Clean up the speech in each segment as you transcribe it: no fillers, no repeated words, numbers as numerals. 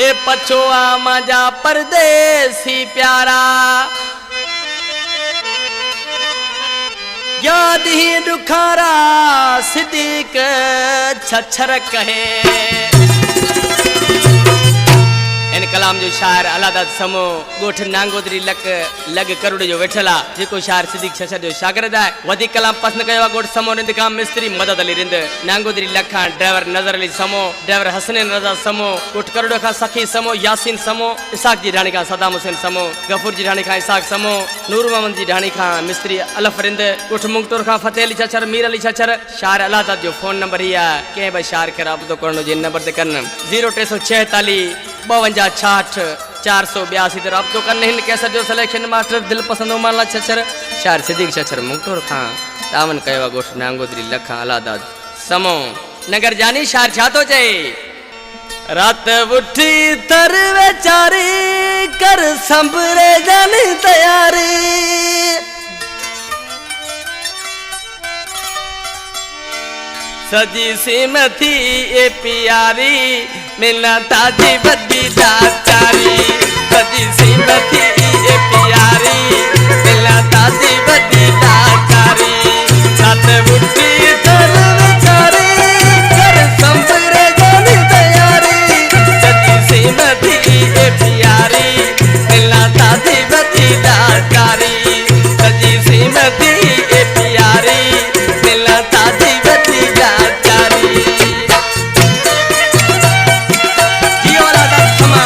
ए पछोआ मजा परदेसी प्यारा याद ही दुखारा सिद्दीक छछर कहे। इन कलाम जो शायर अलादाद समो गोठ नांगोदरी लग करोड़ जो वेठला जेको शायर सिद्दीक छछर जो शागिर्द है वधी कलाम पसंद कयो गोठ समो इंतकाम मिस्त्री मदद अली रिंद नांगोदरी लखा ड्राइवर नजर अली समो ड्राइवर हसनैन रजा समो गोठ करोड़ का सखी समो यासीन समो इसाक जी ढाणी का सदाम हुसैन समो गफूर जी ढाणी का इसाक समो नूर मोहम्मद जी ढाणी का मिस्त्री अलफ रिंद गोठ मुंगतोर का फतेह अली छछर मीर अली छछर शायर अलादाद जो फोन नंबर ही है के भाई शायर के राबतो करनो जे नंबर ते करन 0346 52 482 राबतो करने हिंद कैसर जो सिलेक्शन मास्टर दिल पसंद माला छछर शायर सिद्दीक छछर मुंगतोर खां दामन कयो गोठ नांगोदरी लखा अलादाद समो नगर जानी शायर छा तो चए रात उठी तर बेचारी कर संभरे जानी तैयारी सजी सीमती ए प्यारी मिलना ताजी बदी दाचारी सजी सीमती ए प्यारी मिलना ताजी बदी दाचारी रात उठी तर बेचारी कर संभरे जानी तैयारी सजी सीमती ए प्यारी मिलना ताजी बदी दाचारी सजी सीमती ए प्यारी मिलना ताजी बदी दाचारी जियो वाला दक्षमा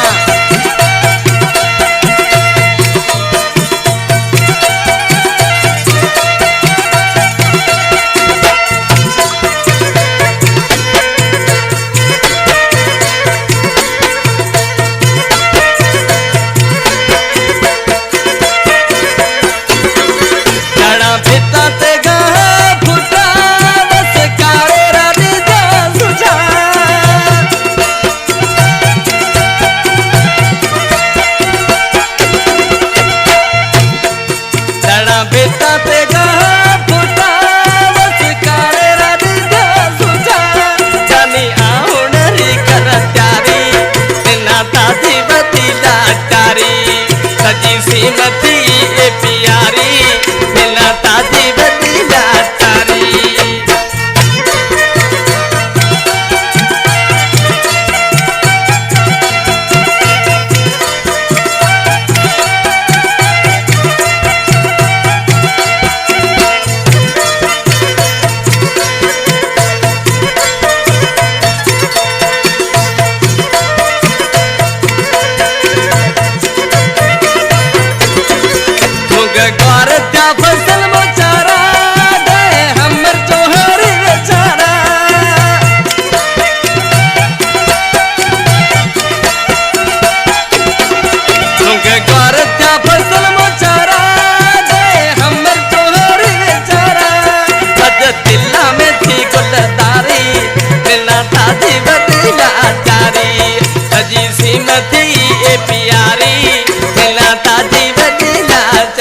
सीमती ए प्यारी मिलना ताजी बदी दाचारी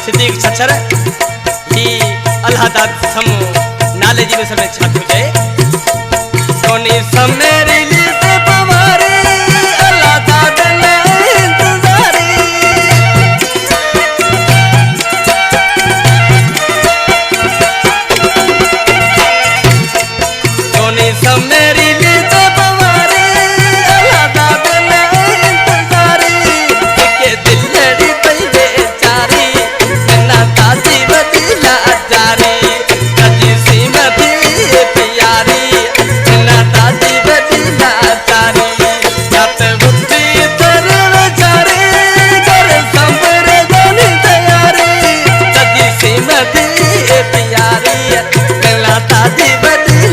सिद्दीक छछर ही अलादाद समो नाले जी में समय छातु जाए सोनी समेरी लीते पवारी अलादाद ने इंतजारी सोनी समेरी लीते पवारी अलादाद ने इंतजारी के दिल लड़ी पई बेचारी ताजी बदी दाचारी सजी सीमती ए प्यारी मिलना ताजी बदी दाचारी रात उठी तर बेचारी कर संभरे जानी तैयारी सजी सीमती ए प्यारी मिलना ताजी बदी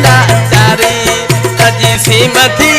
नथी